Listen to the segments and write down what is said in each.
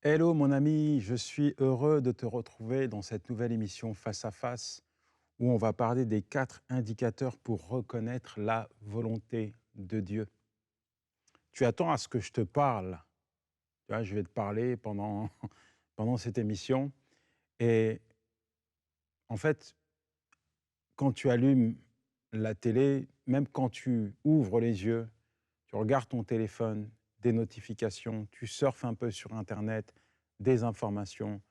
Hello mon ami, je suis heureux de te retrouver dans cette nouvelle émission Face à Face où on va parler des 4 indicateurs pour reconnaître la volonté de Dieu. Tu attends à ce que je te parle, tu vois, je vais te parler pendant, pendant cette émission et en fait, quand tu allumes la télé, même quand tu ouvres les yeux, tu regardes ton téléphone, des notifications, tu surfes un peu sur Internet, des informations,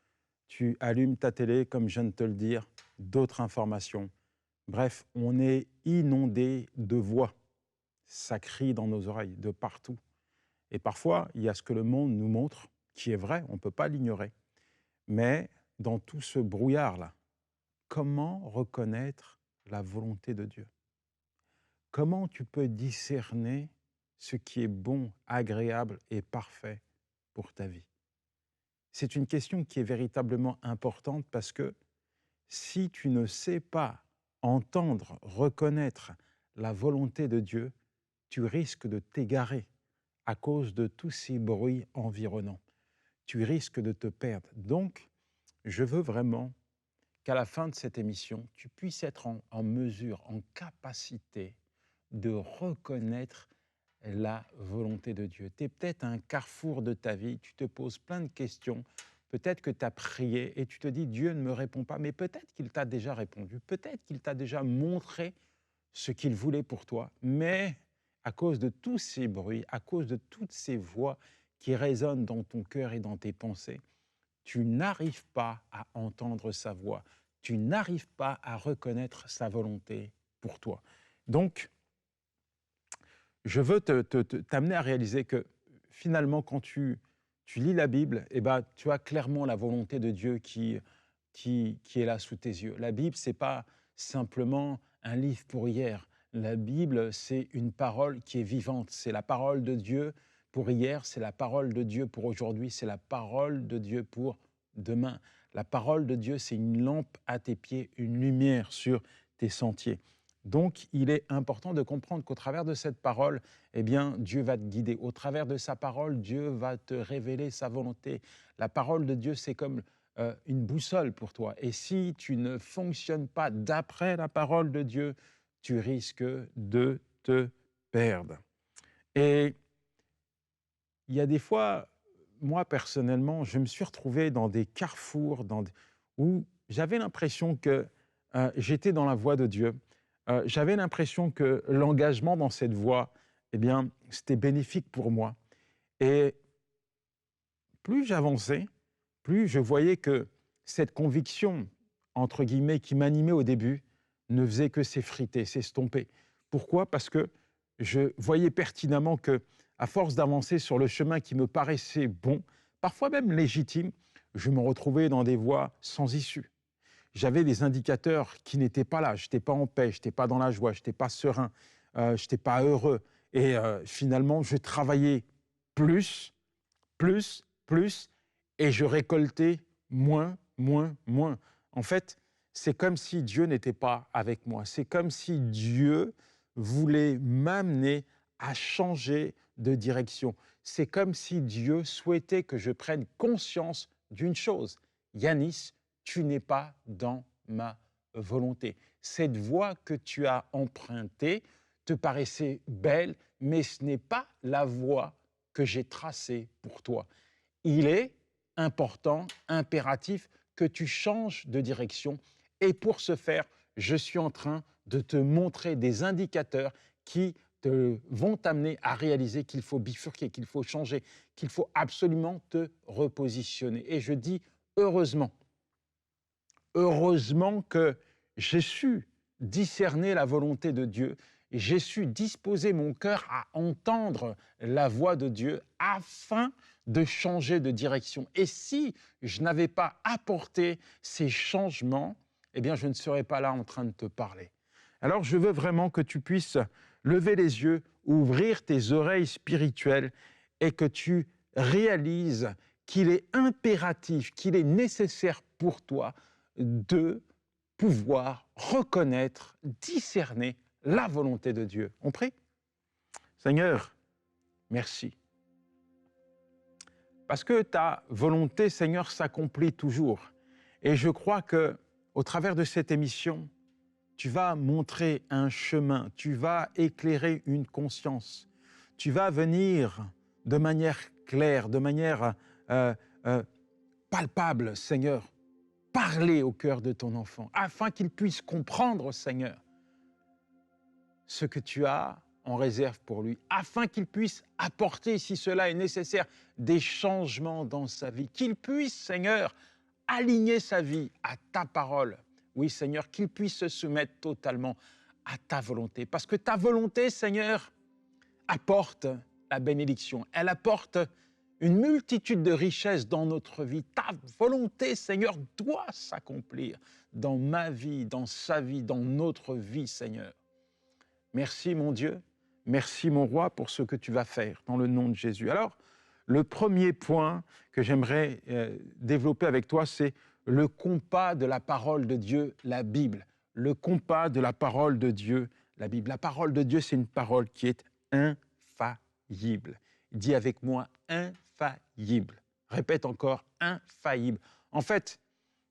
tu allumes ta télé, comme je viens de te le dire, d'autres informations. Bref, on est inondé de voix. Ça crie dans nos oreilles, de partout. Et parfois, il y a ce que le monde nous montre, qui est vrai, on ne peut pas l'ignorer. Mais dans tout ce brouillard-là, comment reconnaître la volonté de Dieu? Comment tu peux discerner ce qui est bon, agréable et parfait pour ta vie? C'est une question qui est véritablement importante parce que si tu ne sais pas entendre, reconnaître la volonté de Dieu, tu risques de t'égarer à cause de tous ces bruits environnants. Tu risques de te perdre. Donc, je veux vraiment qu'à la fin de cette émission, tu puisses être en mesure, en capacité de reconnaître la volonté de Dieu. Tu es peut-être à un carrefour de ta vie, tu te poses plein de questions, peut-être que tu as prié et tu te dis Dieu ne me répond pas, mais peut-être qu'il t'a déjà répondu, peut-être qu'il t'a déjà montré ce qu'il voulait pour toi, mais à cause de tous ces bruits, à cause de toutes ces voix qui résonnent dans ton cœur et dans tes pensées, tu n'arrives pas à entendre sa voix, tu n'arrives pas à reconnaître sa volonté pour toi. Donc, je veux t'amener à réaliser que finalement, quand tu lis la Bible, eh ben, tu as clairement la volonté de Dieu qui est là sous tes yeux. La Bible, ce n'est pas simplement un livre pour hier. La Bible, c'est une parole qui est vivante. C'est la parole de Dieu pour hier, c'est la parole de Dieu pour aujourd'hui, c'est la parole de Dieu pour demain. La parole de Dieu, c'est une lampe à tes pieds, une lumière sur tes sentiers. Donc, il est important de comprendre qu'au travers de cette parole, eh bien, Dieu va te guider. Au travers de sa parole, Dieu va te révéler sa volonté. La parole de Dieu, c'est comme une boussole pour toi. Et si tu ne fonctionnes pas d'après la parole de Dieu, tu risques de te perdre. Et il y a des fois, moi personnellement, je me suis retrouvé dans des carrefours où j'avais l'impression que j'étais dans la voie de Dieu. J'avais l'impression que l'engagement dans cette voie, eh bien, c'était bénéfique pour moi. Et plus j'avançais, plus je voyais que cette conviction, entre guillemets, qui m'animait au début, ne faisait que s'effriter, s'estomper. Pourquoi? Parce que je voyais pertinemment que, à force d'avancer sur le chemin qui me paraissait bon, parfois même légitime, je me retrouvais dans des voies sans issue. J'avais des indicateurs qui n'étaient pas là. Je n'étais pas en paix, je n'étais pas dans la joie, je n'étais pas serein, je n'étais pas heureux. Et finalement, je travaillais plus, plus, et je récoltais moins. En fait, c'est comme si Dieu n'était pas avec moi. C'est comme si Dieu voulait m'amener à changer de direction. C'est comme si Dieu souhaitait que je prenne conscience d'une chose. Yanis, tu n'es pas dans ma volonté. Cette voie que tu as empruntée te paraissait belle, mais ce n'est pas la voie que j'ai tracée pour toi. Il est important, impératif que tu changes de direction. Et pour ce faire, je suis en train de te montrer des indicateurs qui vont t'amener à réaliser qu'il faut bifurquer, qu'il faut changer, qu'il faut absolument te repositionner. Et je dis heureusement, heureusement que j'ai su discerner la volonté de Dieu et j'ai su disposer mon cœur à entendre la voix de Dieu afin de changer de direction. Et si je n'avais pas apporté ces changements, eh bien, je ne serais pas là en train de te parler. Alors, je veux vraiment que tu puisses lever les yeux, ouvrir tes oreilles spirituelles et que tu réalises qu'il est impératif, qu'il est nécessaire pour toi de pouvoir reconnaître, discerner la volonté de Dieu. On prie? Seigneur, merci. Parce que ta volonté, Seigneur, s'accomplit toujours. Et je crois que au travers de cette émission, tu vas montrer un chemin, tu vas éclairer une conscience, tu vas venir de manière claire, de manière euh, euh, palpable, Seigneur, parler au cœur de ton enfant, afin qu'il puisse comprendre, Seigneur, ce que tu as en réserve pour lui, afin qu'il puisse apporter, si cela est nécessaire, des changements dans sa vie, qu'il puisse, Seigneur, aligner sa vie à ta parole. Oui, Seigneur, qu'il puisse se soumettre totalement à ta volonté. Parce que ta volonté, Seigneur, apporte la bénédiction. Elle apporte une multitude de richesses dans notre vie. Ta volonté, Seigneur, doit s'accomplir dans ma vie, dans sa vie, dans notre vie, Seigneur. Merci, mon Dieu. Merci, mon roi, pour ce que tu vas faire dans le nom de Jésus. Alors, le premier point que j'aimerais développer avec toi, c'est le compas de la parole de Dieu, la Bible. Le compas de la parole de Dieu, la Bible. La parole de Dieu, c'est une parole qui est infaillible. Dis avec moi, infaillible. Répète encore, infaillible. En fait,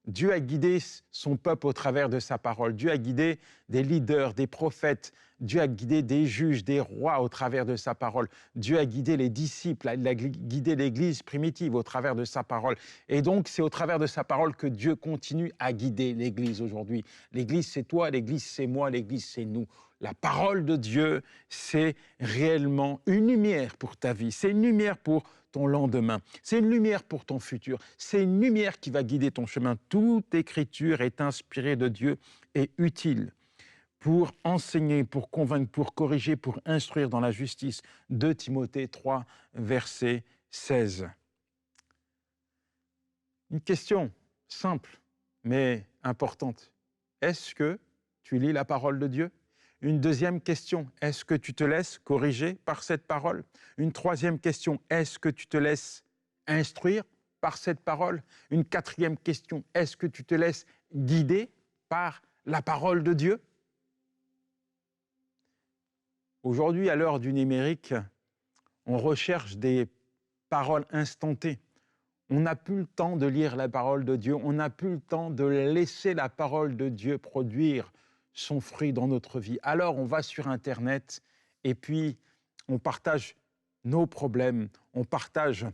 Dieu a guidé son peuple au travers de sa parole. Dieu a guidé des leaders, des prophètes. Dieu a guidé des juges, des rois au travers de sa parole. Dieu a guidé les disciples, il a guidé l'Église primitive au travers de sa parole. Et donc, c'est au travers de sa parole que Dieu continue à guider l'Église aujourd'hui. L'Église, c'est toi, l'Église, c'est moi, l'Église, c'est nous. La parole de Dieu, c'est réellement une lumière pour ta vie. C'est une lumière pour ton lendemain. C'est une lumière pour ton futur. C'est une lumière qui va guider ton chemin. Toute écriture est inspirée de Dieu et utile pour enseigner, pour convaincre, pour corriger, pour instruire dans la justice. 2 Timothée 3, verset 16. Une question simple, mais importante. Est-ce que tu lis la parole de Dieu ? Une deuxième question, est-ce que tu te laisses corriger par cette parole ? Une troisième question, est-ce que tu te laisses instruire par cette parole ? Une quatrième question, est-ce que tu te laisses guider par la parole de Dieu ? Aujourd'hui, à l'heure du numérique, on recherche des paroles instantées. On n'a plus le temps de lire la parole de Dieu, on n'a plus le temps de laisser la parole de Dieu produire son fruit dans notre vie. Alors on va sur Internet et puis on partage nos problèmes, on partage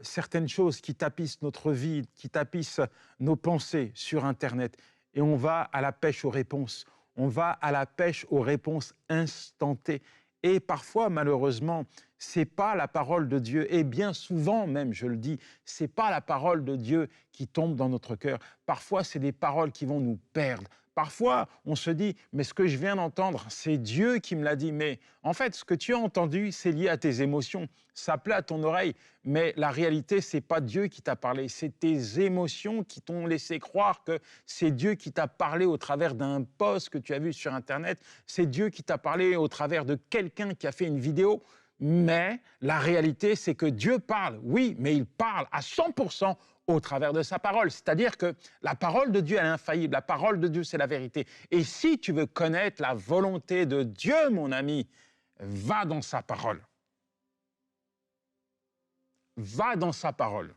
certaines choses qui tapissent notre vie, qui tapissent nos pensées sur Internet. Et on va à la pêche aux réponses. On va à la pêche aux réponses instantées. Et parfois, malheureusement, ce n'est pas la parole de Dieu. Et bien souvent même, je le dis, ce n'est pas la parole de Dieu qui tombe dans notre cœur. Parfois, c'est des paroles qui vont nous perdre. Parfois, on se dit, mais ce que je viens d'entendre, c'est Dieu qui me l'a dit. Mais en fait, ce que tu as entendu, c'est lié à tes émotions. Ça plaît à ton oreille, mais la réalité, ce n'est pas Dieu qui t'a parlé. C'est tes émotions qui t'ont laissé croire que c'est Dieu qui t'a parlé au travers d'un post que tu as vu sur Internet. C'est Dieu qui t'a parlé au travers de quelqu'un qui a fait une vidéo. Mais la réalité, c'est que Dieu parle, oui, mais il parle à 100% au travers de sa parole. C'est-à-dire que la parole de Dieu, elle est infaillible. La parole de Dieu, c'est la vérité. Et si tu veux connaître la volonté de Dieu, mon ami, va dans sa parole. Va dans sa parole.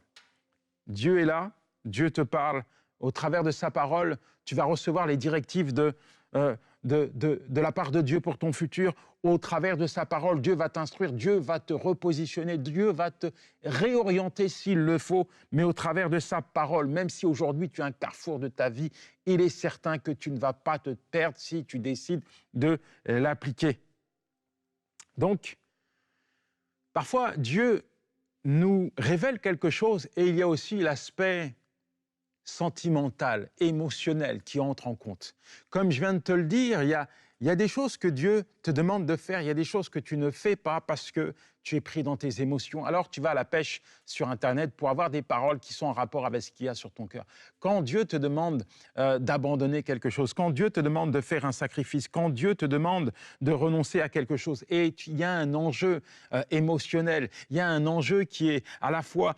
Dieu est là, Dieu te parle. Au travers de sa parole, tu vas recevoir les directives de la part de Dieu pour ton futur. Au travers de sa parole, Dieu va t'instruire, Dieu va te repositionner, Dieu va te réorienter s'il le faut, mais au travers de sa parole, même si aujourd'hui tu es à un carrefour de ta vie, il est certain que tu ne vas pas te perdre si tu décides de l'appliquer. Donc, parfois, Dieu nous révèle quelque chose et il y a aussi l'aspect sentimental, émotionnel qui entre en compte. Comme je viens de te le dire, il y a des choses que Dieu te demande de faire, il y a des choses que tu ne fais pas parce que tu es pris dans tes émotions. Alors tu vas à la pêche sur Internet pour avoir des paroles qui sont en rapport avec ce qu'il y a sur ton cœur. Quand Dieu te demande d'abandonner quelque chose, quand Dieu te demande de faire un sacrifice, quand Dieu te demande de renoncer à quelque chose, et il y a un enjeu émotionnel, il y a un enjeu qui est à la fois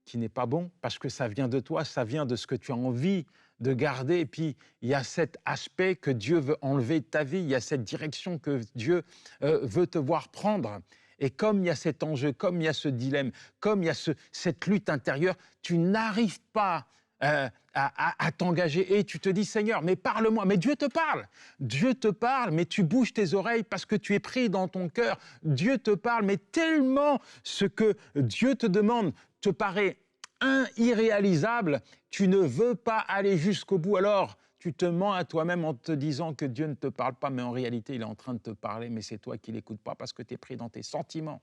qui n'est pas bon, parce que ça vient de toi, ça vient de ce que tu as envie de garder. Et puis, il y a cet aspect que Dieu veut enlever de ta vie, il y a cette direction que Dieu veut te voir prendre. Et comme il y a cet enjeu, comme il y a ce dilemme, comme il y a cette lutte intérieure, tu n'arrives pas à t'engager et tu te dis, Seigneur, mais parle-moi. Mais Dieu te parle. Dieu te parle, mais tu bouges tes oreilles parce que tu es pris dans ton cœur. Dieu te parle, mais tellement ce que Dieu te demande te paraît irréalisable, tu ne veux pas aller jusqu'au bout. Alors, tu te mens à toi-même en te disant que Dieu ne te parle pas, mais en réalité, il est en train de te parler, mais c'est toi qui ne l'écoutes pas parce que tu es pris dans tes sentiments.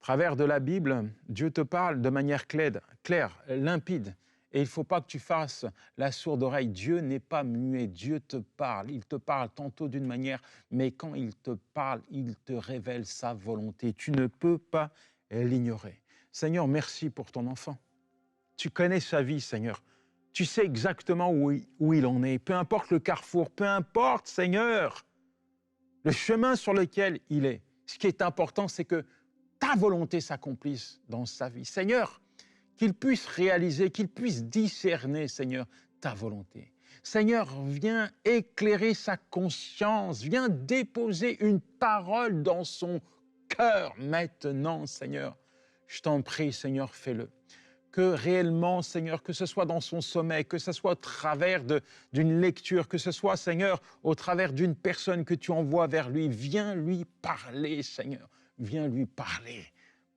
À travers de la Bible, Dieu te parle de manière claire, limpide. Et il ne faut pas que tu fasses la sourde oreille. Dieu n'est pas muet, Dieu te parle. Il te parle tantôt d'une manière, mais quand il te parle, il te révèle sa volonté. Tu ne peux pas l'ignorer. Seigneur, merci pour ton enfant. Tu connais sa vie, Seigneur. Tu sais exactement où il en est. Peu importe le carrefour, peu importe, Seigneur, le chemin sur lequel il est. Ce qui est important, c'est que ta volonté s'accomplisse dans sa vie. Seigneur, qu'il puisse réaliser, qu'il puisse discerner, Seigneur, ta volonté. Seigneur, viens éclairer sa conscience, viens déposer une parole dans son cœur maintenant, Seigneur. Je t'en prie, Seigneur, fais-le. Que réellement, Seigneur, que ce soit dans son sommeil, que ce soit au travers d'une lecture, que ce soit, Seigneur, au travers d'une personne que tu envoies vers lui, viens lui parler, Seigneur, viens lui parler.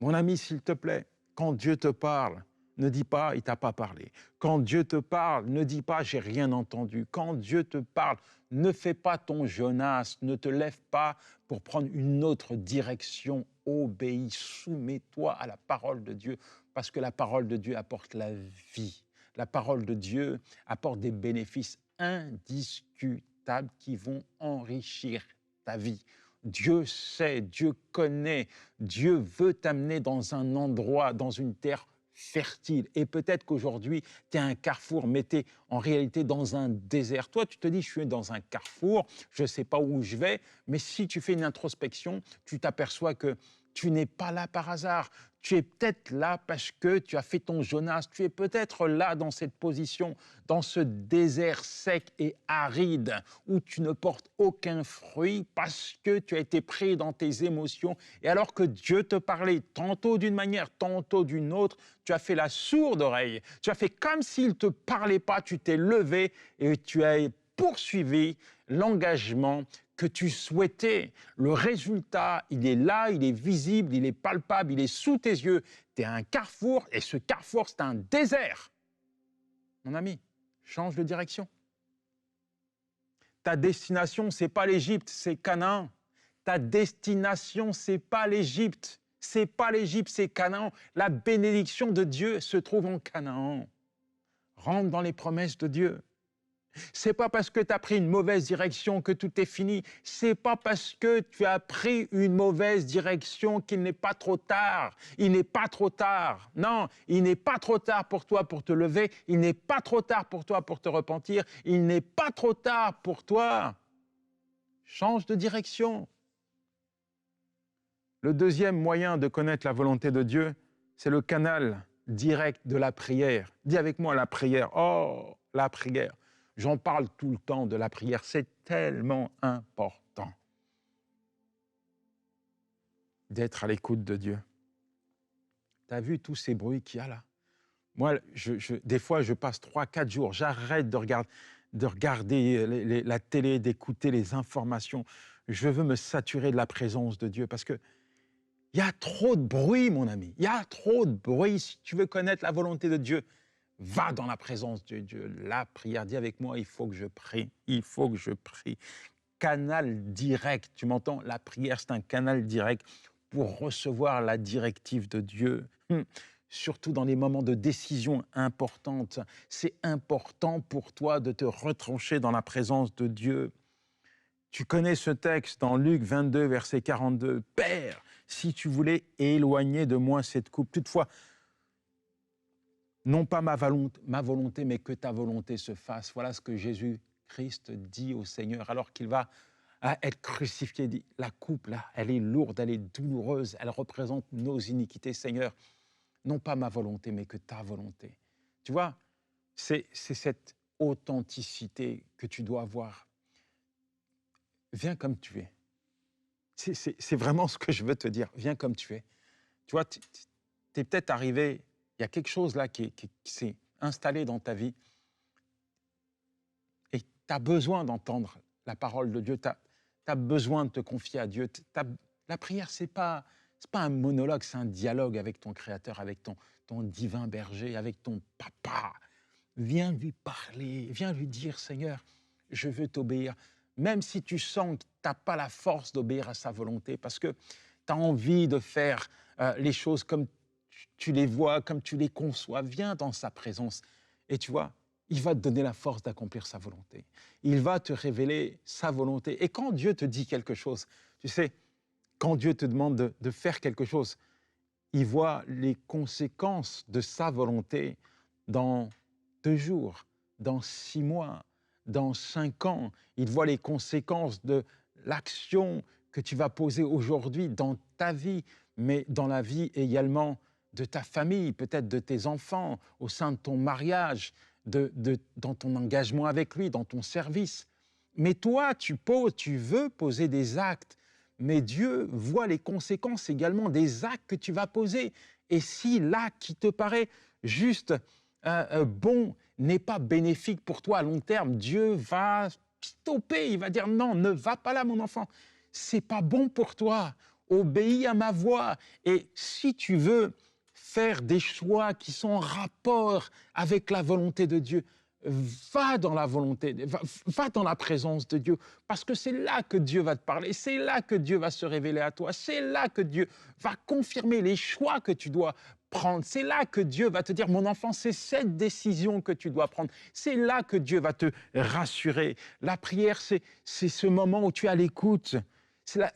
Mon ami, s'il te plaît, quand Dieu te parle, ne dis pas, il ne t'a pas parlé. Quand Dieu te parle, ne dis pas, j'ai rien entendu. Quand Dieu te parle, ne fais pas ton Jonas, ne te lève pas pour prendre une autre direction. Obéis, soumets-toi à la parole de Dieu, parce que la parole de Dieu apporte la vie. La parole de Dieu apporte des bénéfices indiscutables qui vont enrichir ta vie. Dieu sait, Dieu connaît, Dieu veut t'amener dans un endroit, dans une terre fertile. Et peut-être qu'aujourd'hui, tu es à un carrefour, mais tu es en réalité dans un désert. Toi, tu te dis, je suis dans un carrefour, je ne sais pas où je vais, mais si tu fais une introspection, tu t'aperçois que tu n'es pas là par hasard. Tu es peut-être là parce que tu as fait ton Jonas. Tu es peut-être là dans cette position, dans ce désert sec et aride où tu ne portes aucun fruit parce que tu as été pris dans tes émotions. Et alors que Dieu te parlait tantôt d'une manière, tantôt d'une autre, tu as fait la sourde oreille. Tu as fait comme s'il ne te parlait pas. Tu t'es levé et tu as poursuivi l'engagement que tu souhaitais. Le résultat, il est là, il est visible, il est palpable, il est sous tes yeux. Tu es à un carrefour et ce carrefour, c'est un désert. Mon ami, change de direction. Ta destination, ce n'est pas l'Égypte, c'est Canaan. Ta destination, ce n'est pas l'Égypte. C'est pas l'Égypte, c'est Canaan. La bénédiction de Dieu se trouve en Canaan. Rentre dans les promesses de Dieu. C'est pas parce que tu as pris une mauvaise direction que tout est fini. C'est pas parce que tu as pris une mauvaise direction qu'il n'est pas trop tard. Il n'est pas trop tard. Non, il n'est pas trop tard pour toi pour te lever. Il n'est pas trop tard pour toi pour te repentir. Il n'est pas trop tard pour toi. Change de direction. Le deuxième moyen de connaître la volonté de Dieu, c'est le canal direct de la prière. Dis avec moi la prière. Oh, la prière. J'en parle tout le temps de la prière, c'est tellement important d'être à l'écoute de Dieu. Tu as vu tous ces bruits qu'il y a là? Moi, des fois, je passe 3-4 jours, j'arrête de regarder la télé, d'écouter les informations. Je veux me saturer de la présence de Dieu parce que il y a trop de bruit, mon ami. Il y a trop de bruit. Si tu veux connaître la volonté de Dieu, va dans la présence de Dieu. La prière, dis avec moi, il faut que je prie. Il faut que je prie. Canal direct, tu m'entends? La prière, c'est un canal direct pour recevoir la directive de Dieu. Surtout dans les moments de décision importantes. C'est important pour toi de te retrancher dans la présence de Dieu. Tu connais ce texte dans Luc 22, verset 42. « Père, si tu voulais éloigner de moi cette coupe, toutefois, non pas ma volonté, mais que ta volonté se fasse. » Voilà ce que Jésus-Christ dit au Seigneur alors qu'il va être crucifié. Il dit, la coupe, là, elle est lourde, elle est douloureuse, elle représente nos iniquités, Seigneur. Non pas ma volonté, mais que ta volonté. Tu vois, c'est cette authenticité que tu dois avoir. Viens comme tu es. C'est vraiment ce que je veux te dire. Viens comme tu es. Tu vois, tu es peut-être arrivé, il y a quelque chose là qui s'est installé dans ta vie et tu as besoin d'entendre la parole de Dieu. Tu as besoin de te confier à Dieu. La prière, c'est pas un monologue, c'est un dialogue avec ton Créateur, avec ton divin berger, avec ton papa. Viens lui parler, viens lui dire, Seigneur, je veux t'obéir. Même si tu sens que tu n'as pas la force d'obéir à sa volonté, parce que tu as envie de faire les choses comme tu les vois, comme tu les conçois, viens dans sa présence. Et tu vois, il va te donner la force d'accomplir sa volonté. Il va te révéler sa volonté. Et quand Dieu te dit quelque chose, tu sais, quand Dieu te demande de faire quelque chose, il voit les conséquences de sa volonté dans 2 jours, dans 6 mois, dans 5 ans. Il voit les conséquences de l'action que tu vas poser aujourd'hui dans ta vie, mais dans la vie également de ta famille, peut-être de tes enfants, au sein de ton mariage, dans ton engagement avec lui, dans ton service. Mais toi, tu veux poser des actes, mais Dieu voit les conséquences également des actes que tu vas poser. Et si l'acte qui te paraît juste bon n'est pas bénéfique pour toi à long terme, Dieu va stopper, il va dire non, ne va pas là mon enfant, c'est pas bon pour toi, obéis à ma voix. Et si tu veux faire des choix qui sont en rapport avec la volonté de Dieu, va dans la volonté, va dans la présence de Dieu, parce que c'est là que Dieu va te parler, c'est là que Dieu va se révéler à toi, c'est là que Dieu va confirmer les choix que tu dois prendre, c'est là que Dieu va te dire, mon enfant, c'est cette décision que tu dois prendre, c'est là que Dieu va te rassurer. La prière, c'est ce moment où tu es à l'écoute,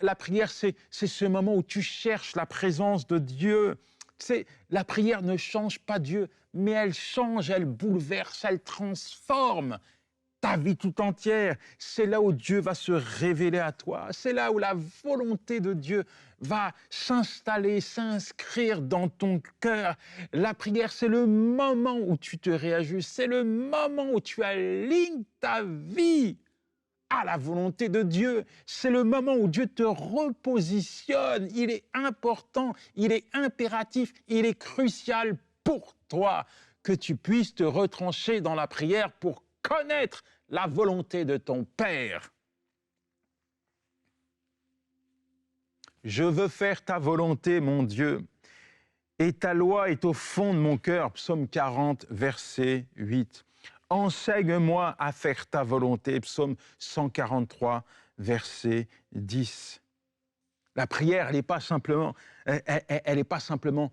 la prière, c'est ce moment où tu cherches la présence de Dieu. La prière ne change pas Dieu, mais elle change, elle bouleverse, elle transforme ta vie tout entière. C'est là où Dieu va se révéler à toi. C'est là où la volonté de Dieu va s'installer, s'inscrire dans ton cœur. La prière, c'est le moment où tu te réajustes. C'est le moment où tu alignes ta vie à la volonté de Dieu. C'est le moment où Dieu te repositionne. Il est important, il est impératif, il est crucial pour toi que tu puisses te retrancher dans la prière pour connaître la volonté de ton Père. Je veux faire ta volonté, mon Dieu, et ta loi est au fond de mon cœur. Psaume 40, verset 8. Enseigne-moi à faire ta volonté. Psaume 143, verset 10. La prière, elle n'est pas simplement, elle est pas simplement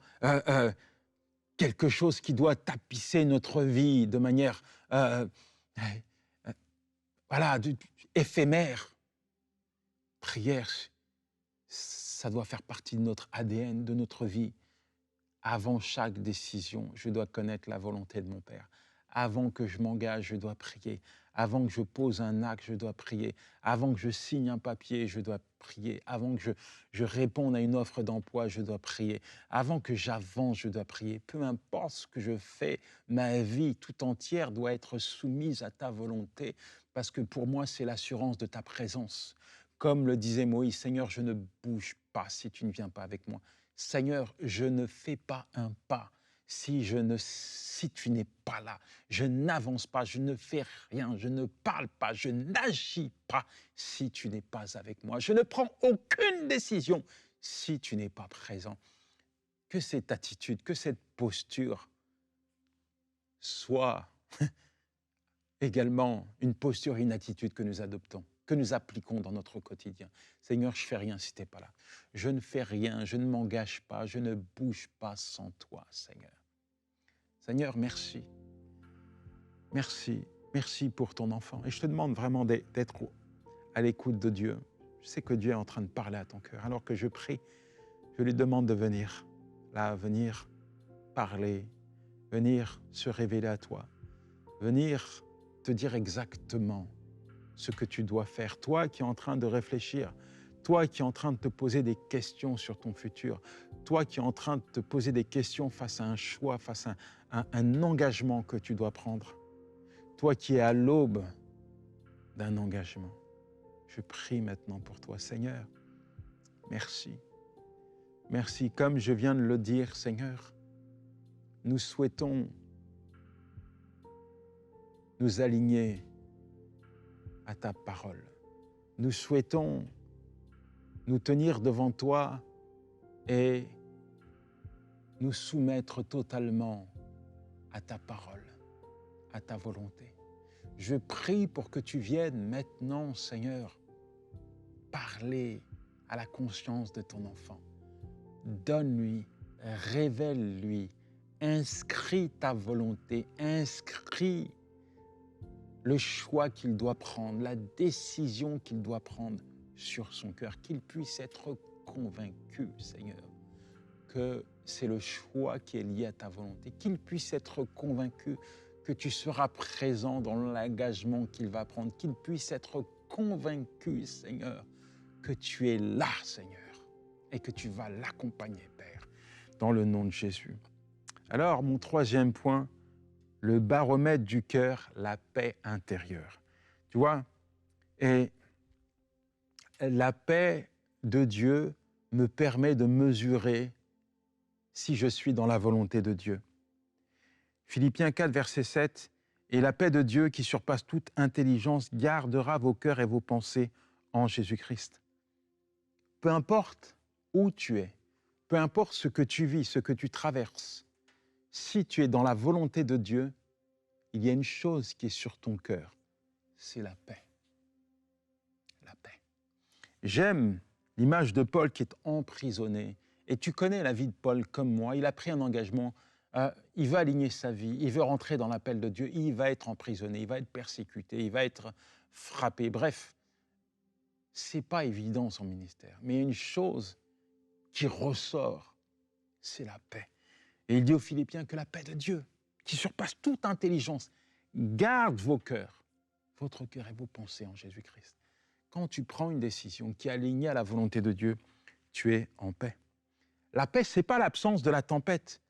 quelque chose qui doit tapisser notre vie de manière euh, voilà, éphémère. Prière, ça doit faire partie de notre ADN, de notre vie. Avant chaque décision, je dois connaître la volonté de mon Père. Avant que je m'engage, je dois prier. Avant que je pose un acte, je dois prier. Avant que je signe un papier, je dois prier. Avant que je réponde à une offre d'emploi, je dois prier. Avant que j'avance, je dois prier. Peu importe ce que je fais, ma vie tout entière doit être soumise à ta volonté, parce que pour moi, c'est l'assurance de ta présence. Comme le disait Moïse, Seigneur, je ne bouge pas si tu ne viens pas avec moi. Seigneur, je ne fais pas un pas si tu n'es pas là. Je n'avance pas, je ne fais rien, je ne parle pas, je n'agis pas si tu n'es pas avec moi. Je ne prends aucune décision si tu n'es pas présent. Que cette attitude, que cette posture soit également une posture et une attitude que nous adoptons, que nous appliquons dans notre quotidien. Seigneur, je ne fais rien si tu n'es pas là. Je ne fais rien, je ne m'engage pas, je ne bouge pas sans toi, Seigneur. Seigneur, merci. Merci. Merci pour ton enfant. Et je te demande vraiment d'être à l'écoute de Dieu. Je sais que Dieu est en train de parler à ton cœur. Alors que je prie, je lui demande de venir, là, venir parler, venir se révéler à toi, venir te dire exactement ce que tu dois faire. Toi qui es en train de réfléchir, toi qui es en train de te poser des questions sur ton futur, toi qui es en train de te poser des questions face à un choix, face à un engagement que tu dois prendre, toi qui es à l'aube d'un engagement, je prie maintenant pour toi, Seigneur, merci. Merci, comme je viens de le dire, Seigneur, nous souhaitons nous aligner à ta parole. Nous souhaitons nous tenir devant toi et nous soumettre totalement à ta parole, à ta volonté. Je prie pour que tu viennes maintenant, Seigneur, parler à la conscience de ton enfant. Donne-lui, révèle-lui, inscris ta volonté, inscris le choix qu'il doit prendre, la décision qu'il doit prendre sur son cœur, qu'il puisse être convaincu, Seigneur, que c'est le choix qui est lié à ta volonté, qu'il puisse être convaincu que tu seras présent dans l'engagement qu'il va prendre, qu'il puisse être convaincu, Seigneur, que tu es là, Seigneur, et que tu vas l'accompagner, Père, dans le nom de Jésus. Alors, mon troisième point, le baromètre du cœur, la paix intérieure. Tu vois, et la paix de Dieu me permet de mesurer si je suis dans la volonté de Dieu. Philippiens 4, verset 7, « Et la paix de Dieu qui surpasse toute intelligence gardera vos cœurs et vos pensées en Jésus-Christ. » Peu importe où tu es, peu importe ce que tu vis, ce que tu traverses, si tu es dans la volonté de Dieu, il y a une chose qui est sur ton cœur, c'est la paix. La paix. J'aime l'image de Paul qui est emprisonné. Et tu connais la vie de Paul comme moi. Il a pris un engagement. Il veut aligner sa vie. Il veut rentrer dans l'appel de Dieu. Il va être emprisonné. Il va être persécuté. Il va être frappé. Bref, ce n'est pas évident son ministère. Mais il y a une chose qui ressort, c'est la paix. Et il dit aux Philippiens que la paix de Dieu, qui surpasse toute intelligence, garde vos cœurs, votre cœur et vos pensées en Jésus-Christ. Quand tu prends une décision qui est alignée à la volonté de Dieu, tu es en paix. La paix, ce n'est pas l'absence de la tempête,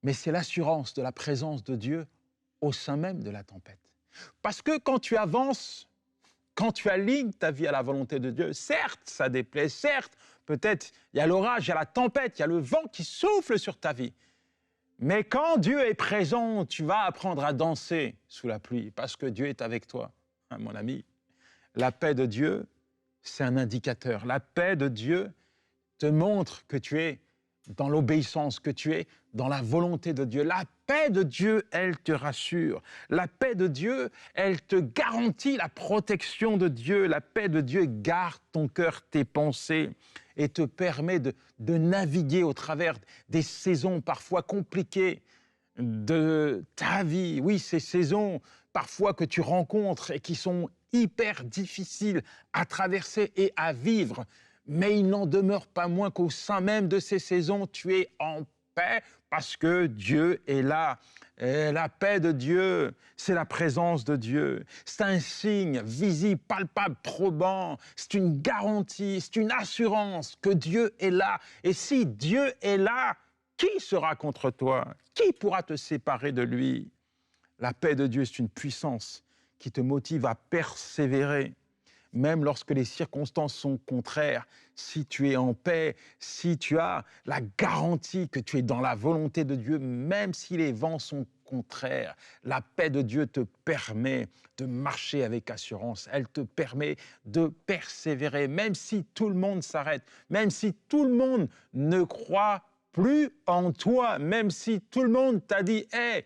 mais c'est l'assurance de la présence de Dieu au sein même de la tempête. Parce que quand tu avances, quand tu alignes ta vie à la volonté de Dieu, certes, ça déplaît, certes, peut-être il y a l'orage, il y a la tempête, il y a le vent qui souffle sur ta vie. Mais quand Dieu est présent, tu vas apprendre à danser sous la pluie parce que Dieu est avec toi, hein, mon ami. La paix de Dieu, c'est un indicateur. La paix de Dieu te montre que tu es dans l'obéissance, que tu es dans la volonté de Dieu. La paix de Dieu, elle te rassure. La paix de Dieu, elle te garantit la protection de Dieu. La paix de Dieu garde ton cœur, tes pensées et te permet de naviguer au travers des saisons parfois compliquées de ta vie. Oui, ces saisons parfois que tu rencontres et qui sont hyper difficiles à traverser et à vivre. Mais il n'en demeure pas moins qu'au sein même de ces saisons, tu es en paix parce que Dieu est là. Et la paix de Dieu, c'est la présence de Dieu. C'est un signe visible, palpable, probant. C'est une garantie, c'est une assurance que Dieu est là. Et si Dieu est là, qui sera contre toi? Qui pourra te séparer de lui? La paix de Dieu, c'est une puissance qui te motive à persévérer. Même lorsque les circonstances sont contraires, si tu es en paix, si tu as la garantie que tu es dans la volonté de Dieu, même si les vents sont contraires, la paix de Dieu te permet de marcher avec assurance. Elle te permet de persévérer, même si tout le monde s'arrête, même si tout le monde ne croit plus en toi, même si tout le monde t'a dit « Hey,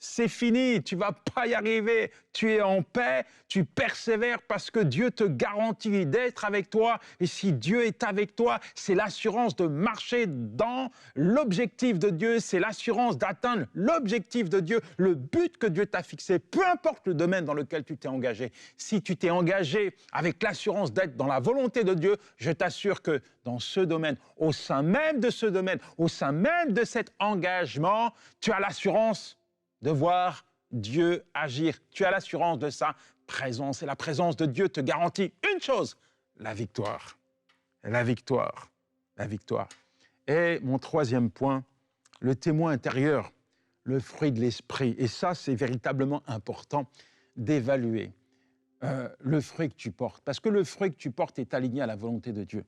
c'est fini, tu ne vas pas y arriver, tu es en paix, tu persévères parce que Dieu te garantit d'être avec toi. Et si Dieu est avec toi, c'est l'assurance de marcher dans l'objectif de Dieu, c'est l'assurance d'atteindre l'objectif de Dieu, le but que Dieu t'a fixé, peu importe le domaine dans lequel tu t'es engagé. Si tu t'es engagé avec l'assurance d'être dans la volonté de Dieu, je t'assure que dans ce domaine, au sein même de ce domaine, au sein même de cet engagement, tu as l'assurance de voir Dieu agir. Tu as l'assurance de sa présence. Et la présence de Dieu te garantit une chose, la victoire. La victoire. La victoire. Et mon troisième point, le témoin intérieur, le fruit de l'esprit. Et ça, c'est véritablement important d'évaluer le fruit que tu portes. Parce que le fruit que tu portes est aligné à la volonté de Dieu.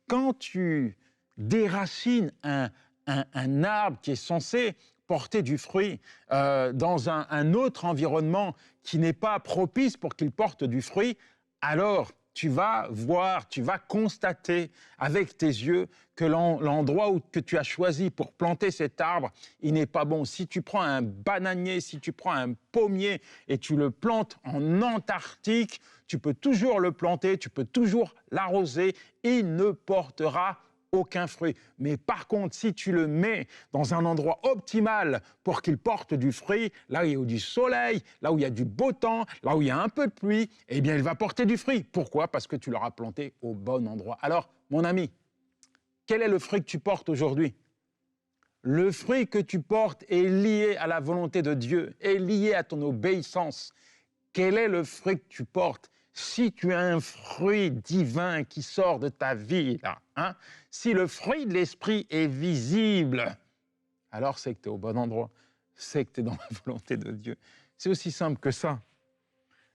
quand tu déracines un arbre qui est censé porter du fruit dans un autre environnement qui n'est pas propice pour qu'il porte du fruit, alors tu vas voir, tu vas constater avec tes yeux que l'endroit que tu as choisi pour planter cet arbre, il n'est pas bon. Si tu prends un bananier, si tu prends un pommier et tu le plantes en Antarctique, tu peux toujours le planter, tu peux toujours l'arroser, il ne portera aucun fruit. Mais par contre, si tu le mets dans un endroit optimal pour qu'il porte du fruit, là où il y a du soleil, là où il y a du beau temps, là où il y a un peu de pluie, eh bien, il va porter du fruit. Pourquoi? Parce que tu l'auras planté au bon endroit. Alors, mon ami, quel est le fruit que tu portes aujourd'hui? Le fruit que tu portes est lié à la volonté de Dieu, est lié à ton obéissance. Quel est le fruit que tu portes? Si tu as un fruit divin qui sort de ta vie, là, hein, si le fruit de l'esprit est visible, alors c'est que tu es au bon endroit, c'est que tu es dans la volonté de Dieu. C'est aussi simple que ça.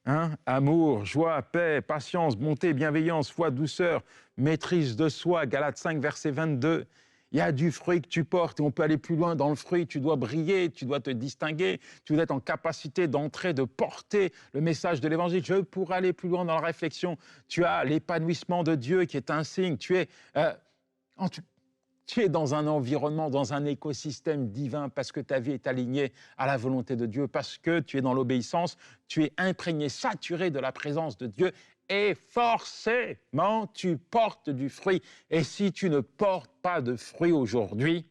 Hein? Amour, joie, paix, patience, bonté, bienveillance, foi, douceur, maîtrise de soi, Galates 5, verset 22. Il y a du fruit que tu portes et on peut aller plus loin dans le fruit. Tu dois briller, tu dois te distinguer, tu dois être en capacité d'entrer, de porter le message de l'Évangile. Pour aller plus loin dans la réflexion, tu as l'épanouissement de Dieu qui est un signe. Tu es dans un environnement, dans un écosystème divin parce que ta vie est alignée à la volonté de Dieu, parce que tu es dans l'obéissance, tu es imprégné, saturé de la présence de Dieu. Et forcément, tu portes du fruit. Et si tu ne portes pas de fruit aujourd'hui,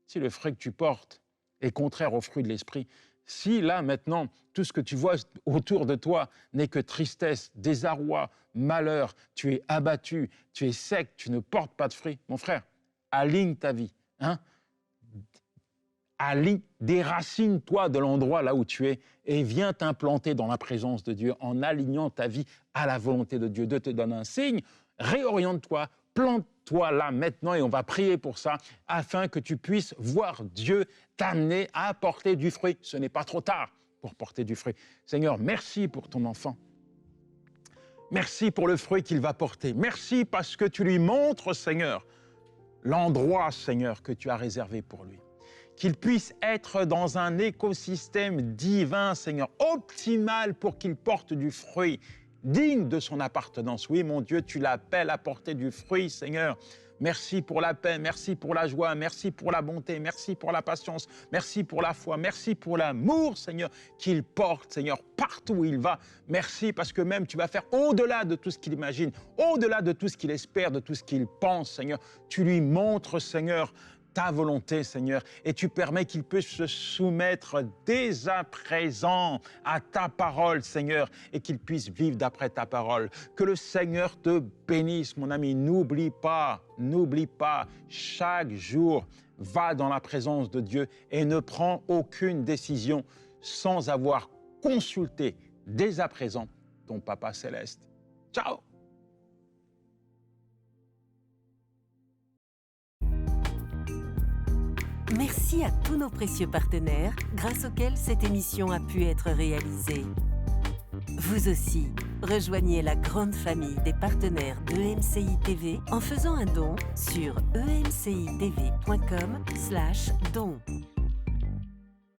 si le fruit que tu portes est contraire au fruit de l'esprit, si là, maintenant, tout ce que tu vois autour de toi n'est que tristesse, désarroi, malheur, tu es abattu, tu es sec, tu ne portes pas de fruit, mon frère, aligne ta vie. Hein? Déracine-toi de l'endroit là où tu es et viens t'implanter dans la présence de Dieu en alignant ta vie à la volonté de Dieu. Dieu te donne un signe, réoriente-toi, plante-toi là maintenant et on va prier pour ça afin que tu puisses voir Dieu t'amener à porter du fruit. Ce n'est pas trop tard pour porter du fruit. Seigneur, merci pour ton enfant. Merci pour le fruit qu'il va porter. Merci parce que tu lui montres, Seigneur, l'endroit, Seigneur, que tu as réservé pour lui. Qu'il puisse être dans un écosystème divin, Seigneur, optimal pour qu'il porte du fruit, digne de son appartenance. Oui, mon Dieu, tu l'appelles à porter du fruit, Seigneur. Merci pour la paix, merci pour la joie, merci pour la bonté, merci pour la patience, merci pour la foi, merci pour l'amour, Seigneur, qu'il porte, Seigneur, partout où il va. Merci parce que même tu vas faire au-delà de tout ce qu'il imagine, au-delà de tout ce qu'il espère, de tout ce qu'il pense, Seigneur. Tu lui montres, Seigneur, ta volonté, Seigneur, et tu permets qu'il puisse se soumettre dès à présent à ta parole, Seigneur, et qu'il puisse vivre d'après ta parole. Que le Seigneur te bénisse, mon ami. N'oublie pas, chaque jour, va dans la présence de Dieu et ne prends aucune décision sans avoir consulté dès à présent ton Papa Céleste. Ciao! Merci à tous nos précieux partenaires grâce auxquels cette émission a pu être réalisée. Vous aussi, rejoignez la grande famille des partenaires d'EMCI TV en faisant un don sur emcitv.com/don.